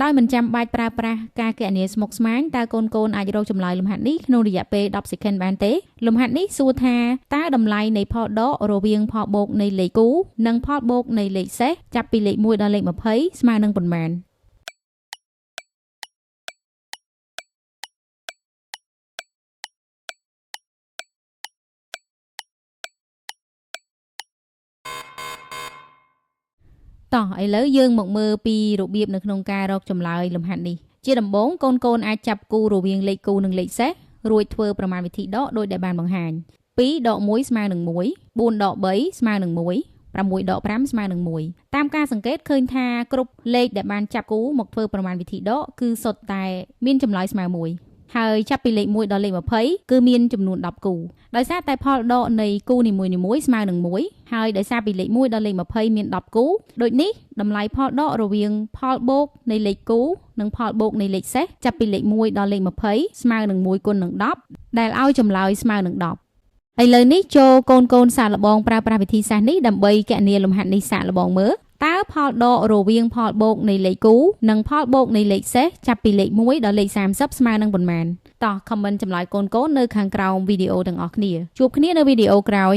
ដោយមិនចាំបាច់ប្រើប្រាស់ការគណនាស្មុគស្មាញតើកូនអាចរកចម្លើយលំហាត់នេះក្នុងរយៈពេល10 second បានទេលំហាត់នេះសួរថាតើតម្លៃនៃផលដករវាងផលបូកនៃលេខគូនិងផលបូកនៃលេខសេសចាប់ពីលេខ1ដល់លេខ20ស្មើនឹងប៉ុន្មានតោះឥឡូវយើងមកមើលពីរបៀបនៅក្នុងការរកចម្លើយលំហាត់នេះជាដំបូងកូនអាចចាប់គូរវាងលេខគូនិងលេខសេសរួចធ្វើប្រមាណវិធីដកដោយដែលបានបង្ហាញ2ដក1ស្មើនឹង1 4ដក3ស្មើនឹង1 6ដក5ស្មើនឹង1តាមការសង្កេតឃើញថាគ្រប់លេខដែលបានចាប់គូមកធ្វើប្រមាណវិធីដកគឺសុទ្ធតែមានចម្លើយស្មើ1ហើយចាប់ពីលេខ1ដល់លេខ20គឺមានចំនួន10គូដោយសារតែផលដកនៃគូនីមួយៗស្មើនឹង1ហើយដោយសារពីលេខ1ដល់លេខ20មាន10គូដូចនេះតម្លៃផលដករវាងផលបូកនៃលេខគូនិងផលបូកនៃលេខសេសចាប់ពីលេខ1ដល់លេខ20ស្មើនឹង1គុណនឹង10ដែលឲ្យចម្លើយស្មើនឹង10ឥឡូវនេះចូលកូនសាកល្បងប្រើប្រាស់វិធីសាស្ត្រនេះដើម្បីគណនាលំហាត់នេះសាកល្បងមើលតើផលដករវាងផលបូកនៃលេខគូនិងផលបូកនៃលេខសេសចាប់ពីលេខ1ដល់លេខ30ស្មើនឹងប៉ុន្មានតោះ comment ចម្លើយកូននៅខាងក្រោមវីដេអូទាំងអស់គ្នាជួបគ្នានៅវីដេអូក្រោយ